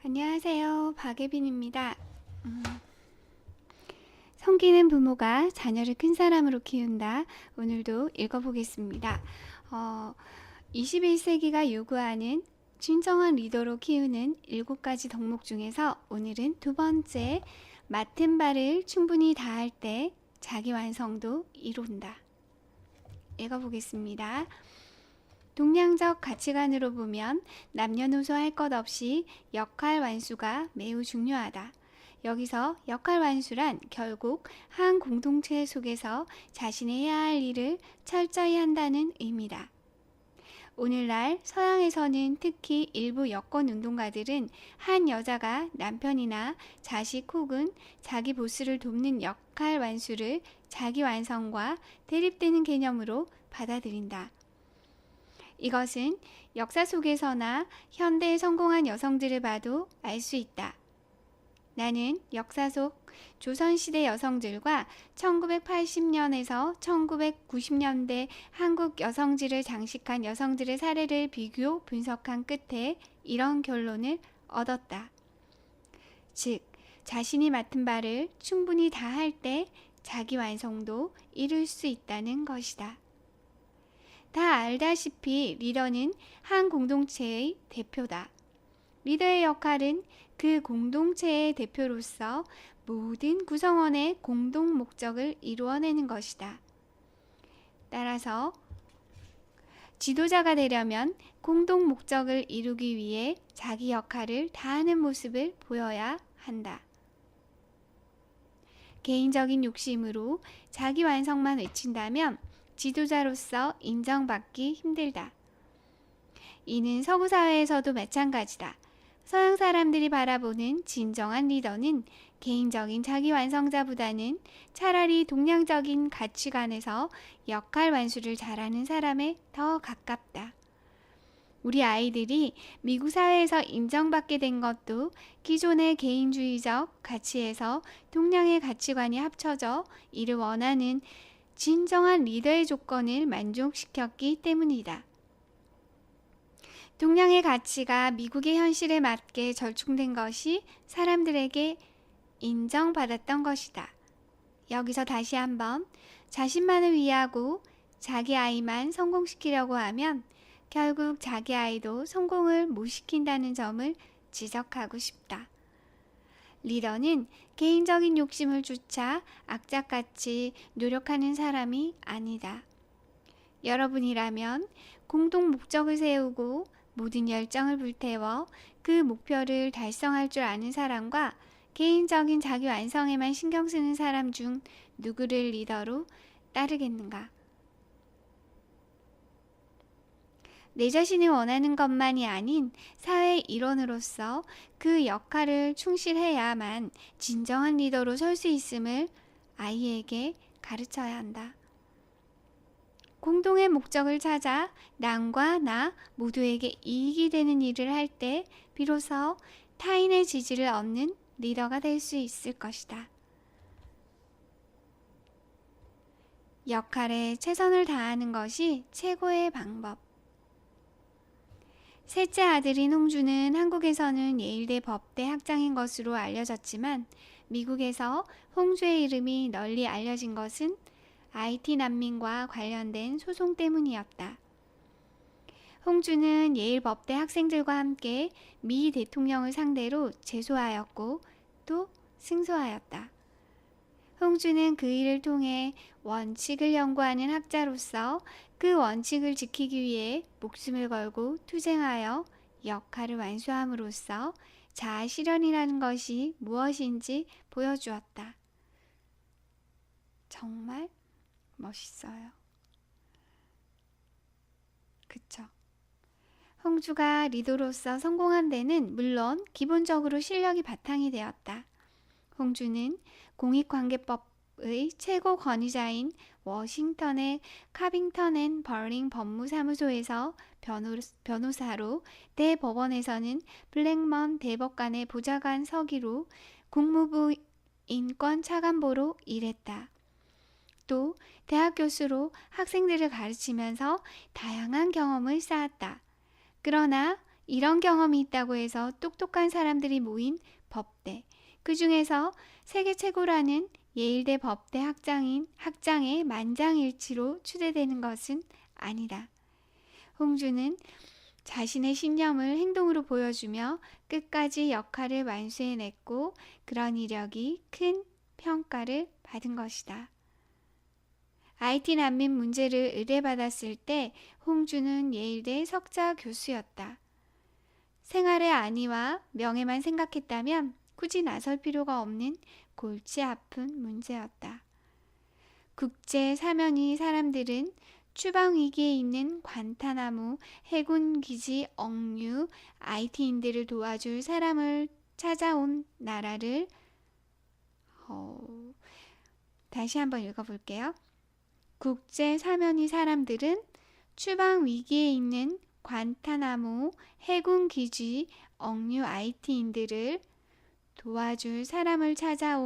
안녕하세요. 박예빈입니다. 성기는 부모가 자녀를 큰 사람으로 키운다. 오늘도 읽어보겠습니다. 21세기가 요구하는 진정한 리더로 키우는 7가지 덕목 중에서 오늘은 두 번째, 맡은 바를 충분히 다할 때 자기 완성도 이룬다. 읽어보겠습니다. 동양적 가치관으로 보면 남녀노소 할 것 없이 역할 완수가 매우 중요하다. 여기서 역할 완수란 결국 한 공동체 속에서 자신이 해야 할 일을 철저히 한다는 의미다. 오늘날 서양에서는 특히 일부 여권 운동가들은 한 여자가 남편이나 자식 혹은 자기 보스를 돕는 역할 완수를 자기 완성과 대립되는 개념으로 받아들인다. 이것은 역사 속에서나 현대에 성공한 여성들을 봐도 알 수 있다. 나는 역사 속 조선시대 여성들과 1980년에서 1990년대 한국 여성지를 장식한 여성들의 사례를 비교 분석한 끝에 이런 결론을 얻었다. 즉, 자신이 맡은 바를 충분히 다할 때 자기 완성도 이룰 수 있다는 것이다. 다 알다시피 리더는 한 공동체의 대표다. 리더의 역할은 그 공동체의 대표로서 모든 구성원의 공동 목적을 이루어내는 것이다. 따라서 지도자가 되려면 공동 목적을 이루기 위해 자기 역할을 다하는 모습을 보여야 한다. 개인적인 욕심으로 자기 완성만 외친다면 지도자로서 인정받기 힘들다. 이는 서구 사회에서도 마찬가지다. 서양 사람들이 바라보는 진정한 리더는 개인적인 자기 완성자보다는 차라리 동양적인 가치관에서 역할 완수를 잘하는 사람에 더 가깝다. 우리 아이들이 미국 사회에서 인정받게 된 것도 기존의 개인주의적 가치에서 동양의 가치관이 합쳐져 이를 원하는 진정한 리더의 조건을 만족시켰기 때문이다. 동양의 가치가 미국의 현실에 맞게 절충된 것이 사람들에게 인정받았던 것이다. 여기서 다시 한번 자신만을 위하고 자기 아이만 성공시키려고 하면 결국 자기 아이도 성공을 못 시킨다는 점을 지적하고 싶다. 리더는 개인적인 욕심을 쫓아 악착같이 노력하는 사람이 아니다. 여러분이라면 공동 목적을 세우고 모든 열정을 불태워 그 목표를 달성할 줄 아는 사람과 개인적인 자기 완성에만 신경 쓰는 사람 중 누구를 리더로 따르겠는가? 내 자신이 원하는 것만이 아닌 사회의 일원으로서 그 역할을 충실해야만 진정한 리더로 설 수 있음을 아이에게 가르쳐야 한다. 공동의 목적을 찾아 남과 나 모두에게 이익이 되는 일을 할 때 비로소 타인의 지지를 얻는 리더가 될 수 있을 것이다. 역할에 최선을 다하는 것이 최고의 방법. 셋째 아들인 홍주는 한국에서는 예일대 법대 학장인 것으로 알려졌지만 미국에서 홍주의 이름이 널리 알려진 것은 IT 난민과 관련된 소송 때문이었다. 홍주는 예일 법대 학생들과 함께 미 대통령을 상대로 제소하였고 또 승소하였다. 홍주는 그 일을 통해 원칙을 연구하는 학자로서 그 원칙을 지키기 위해 목숨을 걸고 투쟁하여 역할을 완수함으로써 자아 실현이라는 것이 무엇인지 보여주었다. 정말 멋있어요. 그쵸? 홍주가 리더로서 성공한 데는 물론 기본적으로 실력이 바탕이 되었다. 홍주는 공익관계법의 최고 권위자인 워싱턴의 카빙턴 앤 벌링 법무사무소에서 변호사로, 대법원에서는 블랙먼 대법관의 보좌관 서기로, 국무부 인권차관보로 일했다. 또 대학 교수로 학생들을 가르치면서 다양한 경험을 쌓았다. 그러나 이런 경험이 있다고 해서 똑똑한 사람들이 모인 법대. 그 중에서 세계 최고라는 예일대 법대 학장의 만장일치로 추대되는 것은 아니다. 홍주는 자신의 신념을 행동으로 보여주며 끝까지 역할을 완수해냈고 그런 이력이 큰 평가를 받은 것이다. IT 난민 문제를 의뢰받았을 때 홍주는 예일대 석자 교수였다. 생활의 안위와 명예만 생각했다면 굳이 나설 필요가 없는 골치 아픈 문제였다. 국제 사면이 사람들은 추방 위기에 있는 관타나무 해군기지 억류 IT인들을 도와줄 사람을 찾아온 나라를 다시 한번 읽어볼게요. 국제 사면이 사람들은 추방 위기에 있는 관타나무 해군기지 억류 IT인들을 도와줄 사람을 찾아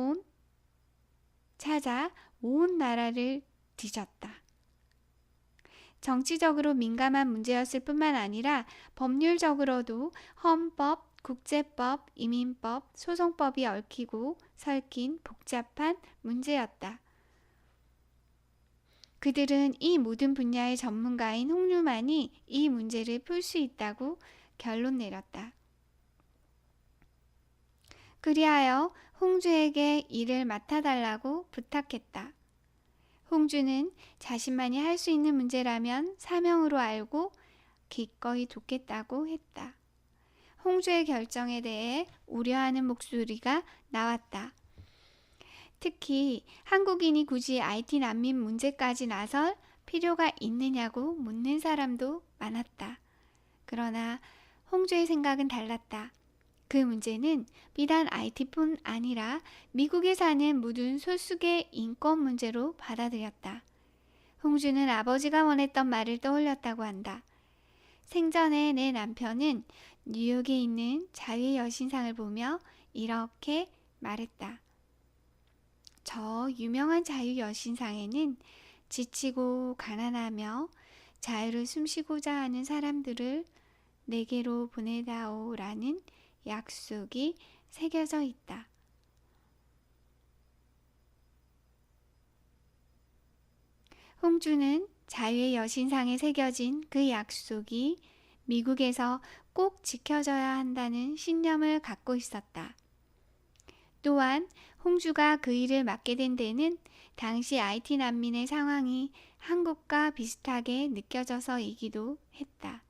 온 나라를 뒤졌다. 정치적으로 민감한 문제였을 뿐만 아니라 법률적으로도 헌법, 국제법, 이민법, 소송법이 얽히고 설킨 복잡한 문제였다. 그들은 이 모든 분야의 전문가인 홍류만이 이 문제를 풀 수 있다고 결론 내렸다. 그리하여 홍주에게 일을 맡아달라고 부탁했다. 홍주는 자신만이 할 수 있는 문제라면 사명으로 알고 기꺼이 돕겠다고 했다. 홍주의 결정에 대해 우려하는 목소리가 나왔다. 특히 한국인이 굳이 IT 난민 문제까지 나설 필요가 있느냐고 묻는 사람도 많았다. 그러나 홍주의 생각은 달랐다. 그 문제는 비단 IT뿐 아니라 미국에 사는 모든 소수의 인권 문제로 받아들였다. 홍주는 아버지가 원했던 말을 떠올렸다고 한다. 생전에 내 남편은 뉴욕에 있는 자유의 여신상을 보며 이렇게 말했다. 저 유명한 자유 여신상에는 지치고 가난하며 자유를 숨쉬고자 하는 사람들을 내게로 보내다오라는 약속이 새겨져 있다. 홍주는 자유의 여신상에 새겨진 그 약속이 미국에서 꼭 지켜져야 한다는 신념을 갖고 있었다. 또한 홍주가 그 일을 맡게 된 데는 당시 IT 난민의 상황이 한국과 비슷하게 느껴져서이기도 했다.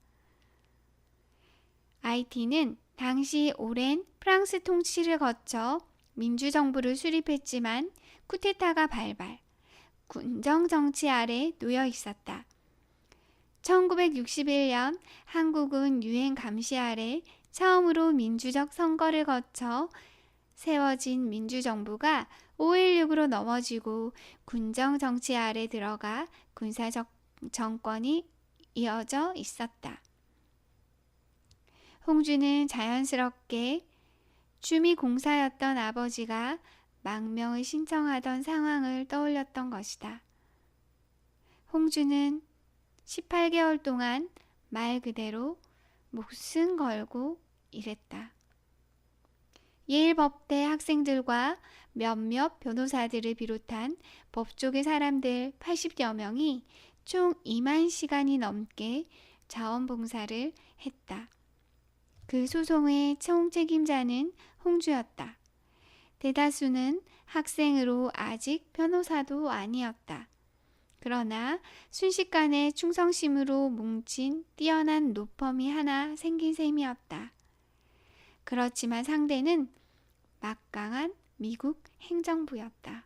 IT는 당시 오랜 프랑스 통치를 거쳐 민주정부를 수립했지만 쿠데타가 발발, 군정정치 아래 놓여 있었다. 1961년 한국은 유엔 감시 아래 처음으로 민주적 선거를 거쳐 세워진 민주정부가 5.16으로 넘어지고 군정정치 아래 들어가 군사적 정권이 이어져 있었다. 홍주는 자연스럽게 주미공사였던 아버지가 망명을 신청하던 상황을 떠올렸던 것이다. 홍주는 18개월 동안 말 그대로 목숨 걸고 일했다. 예일 법대 학생들과 몇몇 변호사들을 비롯한 법조계 사람들 80여 명이 총 2만 시간이 넘게 자원봉사를 했다. 그 소송의 총책임자는 홍주였다. 대다수는 학생으로 아직 변호사도 아니었다. 그러나 순식간에 충성심으로 뭉친 뛰어난 로펌이 하나 생긴 셈이었다. 그렇지만 상대는 막강한 미국 행정부였다.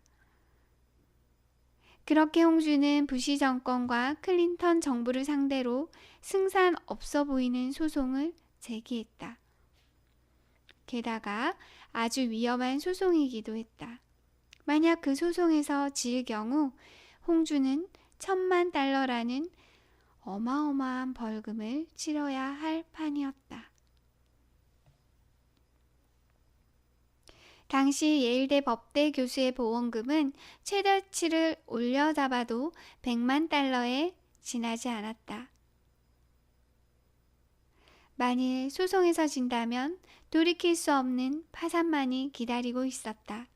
그렇게 홍주는 부시 정권과 클린턴 정부를 상대로 승산 없어 보이는 소송을 제기했다. 게다가 아주 위험한 소송이기도 했다. 만약 그 소송에서 질 경우 홍주는 $10,000,000라는 어마어마한 벌금을 치러야 할 판이었다. 당시 예일대 법대 교수의 보험금은 최대치를 올려잡아도 $1,000,000에 지나지 않았다. 만일 소송에서 진다면 돌이킬 수 없는 파산만이 기다리고 있었다.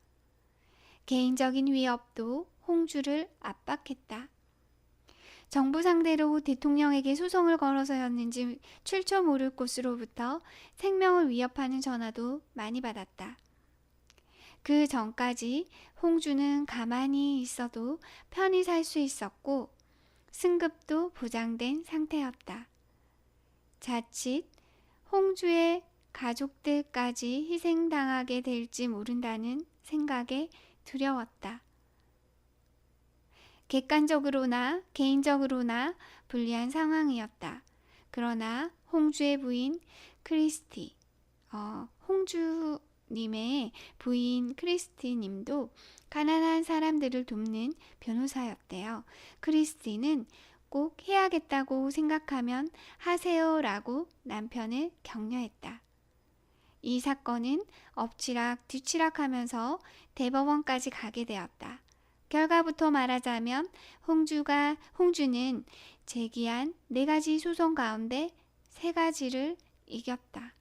개인적인 위협도 홍주를 압박했다. 정부 상대로 대통령에게 소송을 걸어서였는지 출처 모를 곳으로부터 생명을 위협하는 전화도 많이 받았다. 그 전까지 홍주는 가만히 있어도 편히 살 수 있었고 승급도 보장된 상태였다. 자칫 홍주의 가족들까지 희생당하게 될지 모른다는 생각에 두려웠다. 객관적으로나 개인적으로나 불리한 상황이었다. 그러나 홍주의 부인 크리스티, 홍주님의 부인 크리스티 님도 가난한 사람들을 돕는 변호사였대요. 크리스티는 꼭 해야겠다고 생각하면 하세요라고 남편을 격려했다. 이 사건은 엎치락 뒤치락하면서 대법원까지 가게 되었다. 결과부터 말하자면 홍주는 제기한 4가지 소송 가운데 3가지를 이겼다.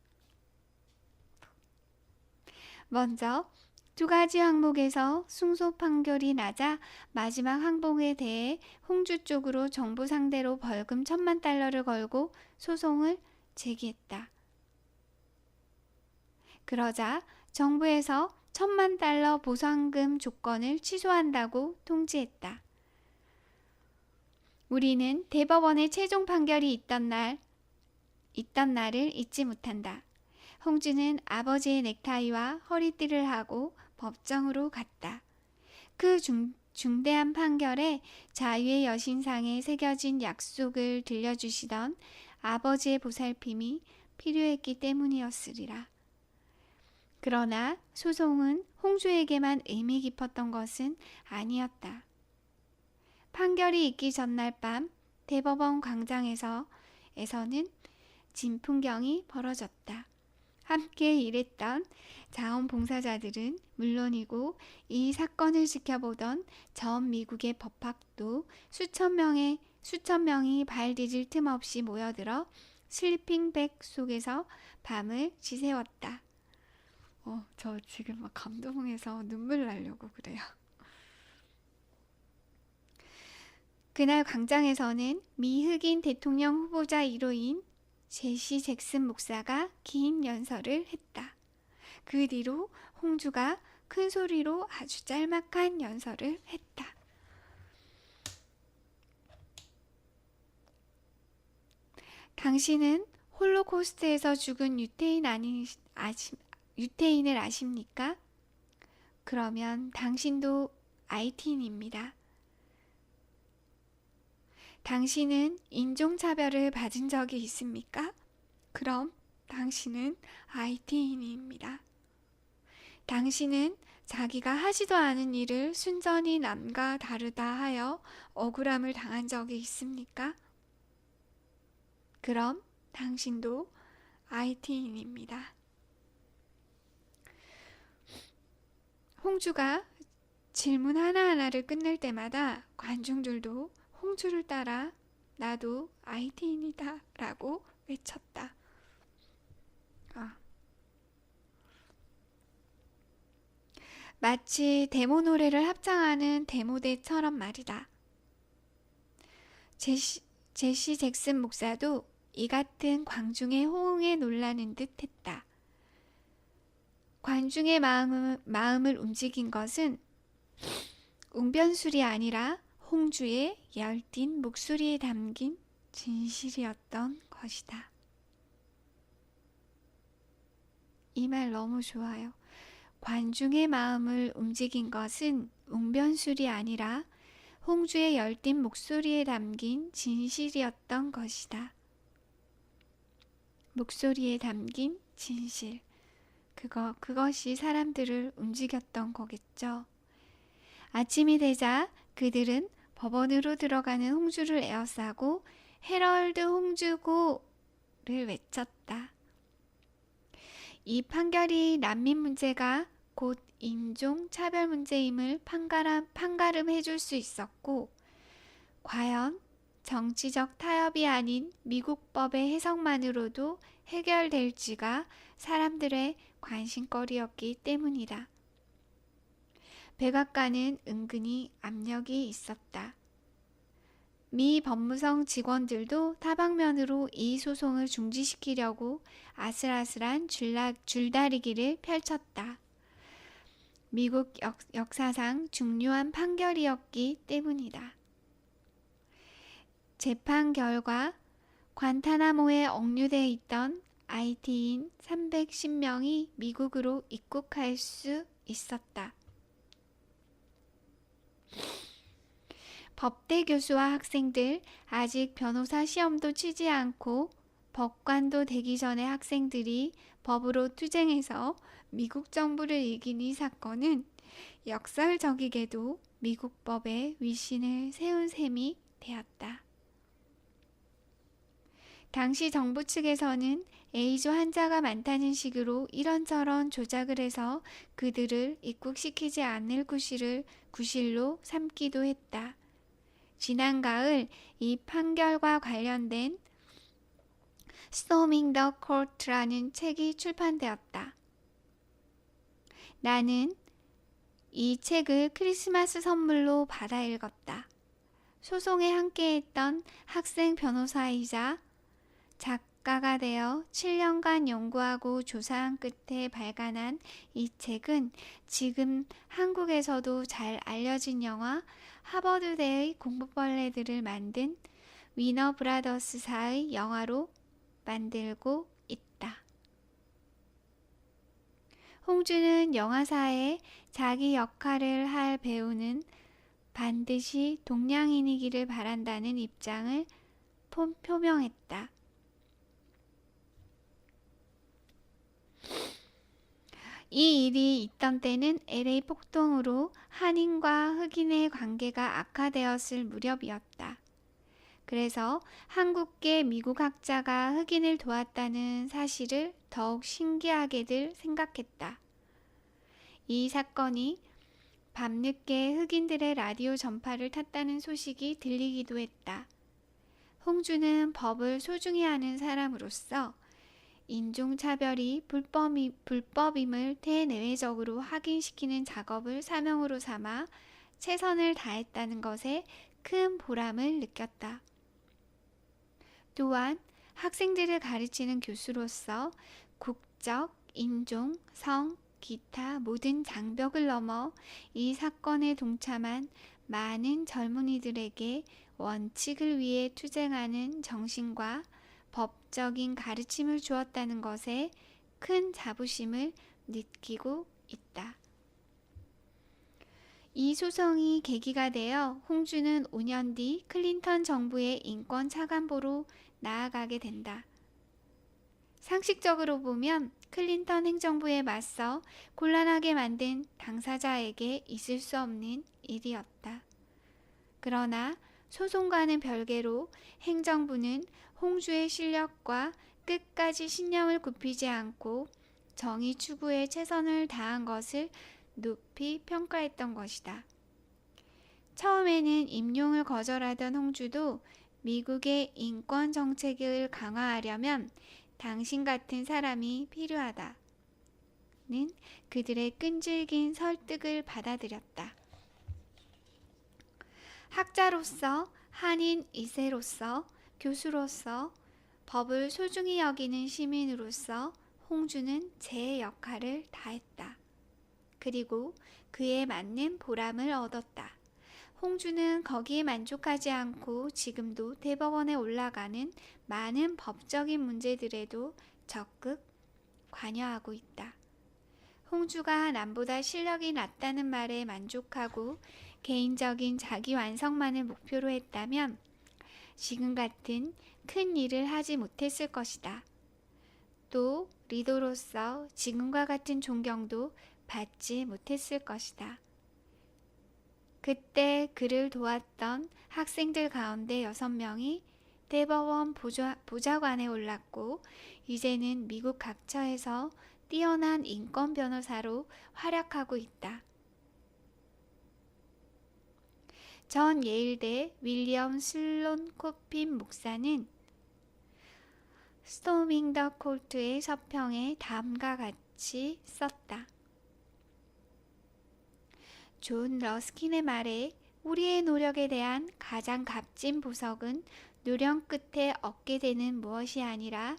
먼저 2가지 항목에서 승소 판결이 나자 마지막 항목에 대해 홍주 쪽으로 정부 상대로 벌금 1,000만 달러를 걸고 소송을 제기했다. 그러자 정부에서 1,000만 달러 보상금 조건을 취소한다고 통지했다. 우리는 대법원의 최종 판결이 있던 날을 잊지 못한다. 홍주는 아버지의 넥타이와 허리띠를 하고 법정으로 갔다. 그 중대한 판결에 자유의 여신상에 새겨진 약속을 들려주시던 아버지의 보살핌이 필요했기 때문이었으리라. 그러나 소송은 홍주에게만 의미 깊었던 것은 아니었다. 판결이 있기 전날 밤 대법원 광장에서는 진풍경이 벌어졌다. 함께 일했던 자원봉사자들은 물론이고 이 사건을 지켜보던 전 미국의 법학도 수천 명이 발 디딜 틈 없이 모여들어 슬리핑백 속에서 밤을 지새웠다. 저 지금 막 감동해서 눈물 나려고 그래요. 그날 광장에서는 미 흑인 대통령 후보자 1호인 제시 잭슨 목사가 긴 연설을 했다. 그 뒤로 홍주가 큰 소리로 아주 짤막한 연설을 했다. 당신은 홀로코스트에서 죽은 유태인을 아십니까? 그러면 당신도 IT인입니다. 당신은 인종차별을 받은 적이 있습니까? 그럼 당신은 IT인입니다. 당신은 자기가 하지도 않은 일을 순전히 남과 다르다 하여 억울함을 당한 적이 있습니까? 그럼 당신도 IT인입니다. 홍주가 질문 하나하나를 끝낼 때마다 관중들도 홍주를 따라 나도 IT인이다 라고 외쳤다. 마치 데모 노래를 합창하는 데모대처럼 말이다. 제시 잭슨 목사도 이 같은 광중의 호응에 놀라는 듯 했다. 관중의 마음을 움직인 것은 웅변술이 아니라 홍주의 열띤 목소리에 담긴 진실이었던 것이다. 이 말 너무 좋아요. 관중의 마음을 움직인 것은 웅변술이 아니라 홍주의 열띤 목소리에 담긴 진실이었던 것이다. 목소리에 담긴 진실. 그것이 사람들을 움직였던 거겠죠. 아침이 되자 그들은 법원으로 들어가는 홍주를 에워싸고 헤럴드 홍주고를 외쳤다. 이 판결이 난민 문제가 곧 인종 차별 문제임을 판가름해 줄 수 있었고 과연 정치적 타협이 아닌 미국 법의 해석만으로도 해결될지가 사람들의 관심거리였기 때문이다. 백악관은 은근히 압력이 있었다. 미 법무성 직원들도 다방면으로 이 소송을 중지시키려고 아슬아슬한 줄다리기를 펼쳤다. 미국 역사상 중요한 판결이었기 때문이다. 재판 결과 관타나모에 억류돼 있던 IT인 310명이 미국으로 입국할 수 있었다. 법대 교수와 학생들, 아직 변호사 시험도 치지 않고 법관도 되기 전에 학생들이 법으로 투쟁해서 미국 정부를 이긴 이 사건은 역설적이게도 미국 법에 위신을 세운 셈이 되었다. 당시 정부 측에서는 A조 환자가 많다는 식으로 이런저런 조작을 해서 그들을 입국시키지 않을 구실로 삼기도 했다. 지난 가을 이 판결과 관련된 Storming the Court라는 책이 출판되었다. 나는 이 책을 크리스마스 선물로 받아 읽었다. 소송에 함께했던 학생 변호사이자 작가가 되어 7년간 연구하고 조사한 끝에 발간한 이 책은 지금 한국에서도 잘 알려진 영화 하버드대의 공부벌레들을 만든 위너 브라더스사의 영화로 만들고 있다. 홍주는 영화사에 자기 역할을 할 배우는 반드시 동양인이기를 바란다는 입장을 표명했다. 이 일이 있던 때는 LA 폭동으로 한인과 흑인의 관계가 악화되었을 무렵이었다. 그래서 한국계 미국 학자가 흑인을 도왔다는 사실을 더욱 신기하게들 생각했다. 이 사건이 밤늦게 흑인들의 라디오 전파를 탔다는 소식이 들리기도 했다. 홍주는 법을 소중히 하는 사람으로서 인종차별이 불법임을 대내외적으로 확인시키는 작업을 사명으로 삼아 최선을 다했다는 것에 큰 보람을 느꼈다. 또한 학생들을 가르치는 교수로서 국적, 인종, 성, 기타 모든 장벽을 넘어 이 사건에 동참한 많은 젊은이들에게 원칙을 위해 투쟁하는 정신과 법적인 가르침을 주었다는 것에 큰 자부심을 느끼고 있다. 이 소송이 계기가 되어 홍주는 5년 뒤 클린턴 정부의 인권 차관보로 나아가게 된다. 상식적으로 보면 클린턴 행정부에 맞서 곤란하게 만든 당사자에게 있을 수 없는 일이었다. 그러나 소송과는 별개로 행정부는 홍주의 실력과 끝까지 신념을 굽히지 않고 정의 추구에 최선을 다한 것을 높이 평가했던 것이다. 처음에는 임용을 거절하던 홍주도 미국의 인권 정책을 강화하려면 당신 같은 사람이 필요하다는 그들의 끈질긴 설득을 받아들였다. 학자로서, 한인 2세로서, 교수로서, 법을 소중히 여기는 시민으로서 홍주는 제 역할을 다했다. 그리고 그에 맞는 보람을 얻었다. 홍주는 거기에 만족하지 않고 지금도 대법원에 올라가는 많은 법적인 문제들에도 적극 관여하고 있다. 홍주가 남보다 실력이 낮다는 말에 만족하고 개인적인 자기 완성만을 목표로 했다면 지금 같은 큰 일을 하지 못했을 것이다. 또 리더로서 지금과 같은 존경도 받지 못했을 것이다. 그때 그를 도왔던 학생들 가운데 6명이 대법원 보좌관에 올랐고 이제는 미국 각처에서 뛰어난 인권 변호사로 활약하고 있다. 전 예일대 윌리엄 슬론 코핀 목사는 스토밍 더 콜트의 서평에 다음과 같이 썼다. 존 러스킨의 말에 우리의 노력에 대한 가장 값진 보석은 노력 끝에 얻게 되는 무엇이 아니라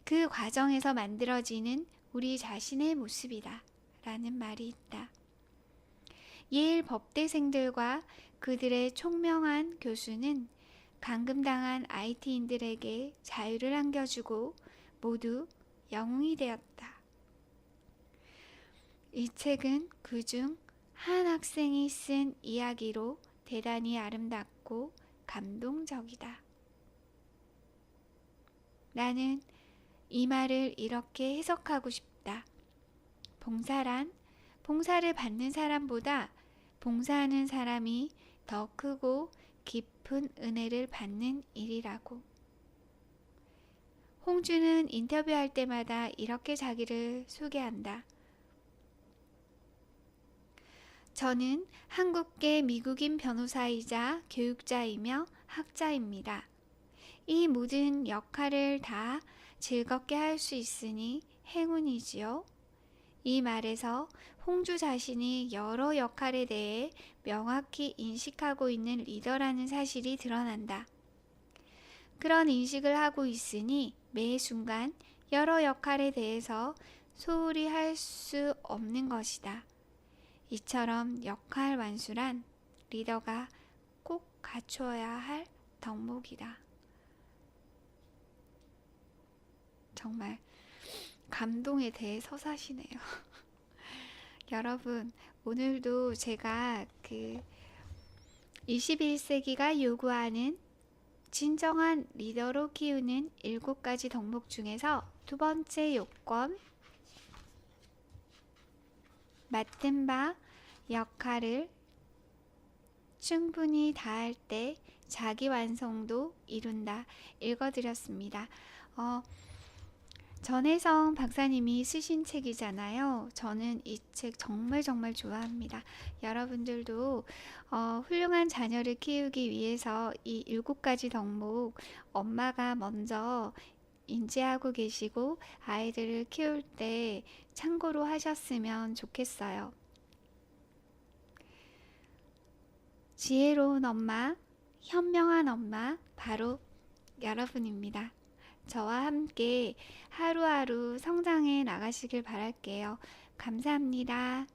그 과정에서 만들어지는 우리 자신의 모습이다. 라는 말이 있다. 예일 법대생들과 그들의 총명한 교수는 감금당한 IT인들에게 자유를 안겨주고 모두 영웅이 되었다. 이 책은 그중 한 학생이 쓴 이야기로 대단히 아름답고 감동적이다. 나는 이 말을 이렇게 해석하고 싶다. 봉사란 봉사를 받는 사람보다 봉사하는 사람이 더 크고 깊은 은혜를 받는 일이라고. 홍주는 인터뷰할 때마다 이렇게 자기를 소개한다. 저는 한국계 미국인 변호사이자 교육자이며 학자입니다. 이 모든 역할을 다 즐겁게 할 수 있으니 행운이지요. 이 말에서 홍주 자신이 여러 역할에 대해 명확히 인식하고 있는 리더라는 사실이 드러난다. 그런 인식을 하고 있으니 매 순간 여러 역할에 대해서 소홀히 할 수 없는 것이다. 이처럼 역할 완수란 리더가 꼭 갖추어야 할 덕목이다. 정말 감동에 대해 서사시네요. 여러분, 오늘도 제가 21세기가 요구하는 진정한 리더로 키우는 7가지 덕목 중에서 두 번째 요건, 맡은 바 역할을 충분히 다할 때 자기 완성도 이룬다. 읽어드렸습니다. 전혜성 박사님이 쓰신 책이잖아요. 저는 이 책 정말 좋아합니다. 여러분들도 훌륭한 자녀를 키우기 위해서 이 7가지 덕목 엄마가 먼저 인지하고 계시고 아이들을 키울 때 참고로 하셨으면 좋겠어요. 지혜로운 엄마, 현명한 엄마, 바로 여러분입니다. 저와 함께 하루하루 성장해 나가시길 바랄게요. 감사합니다.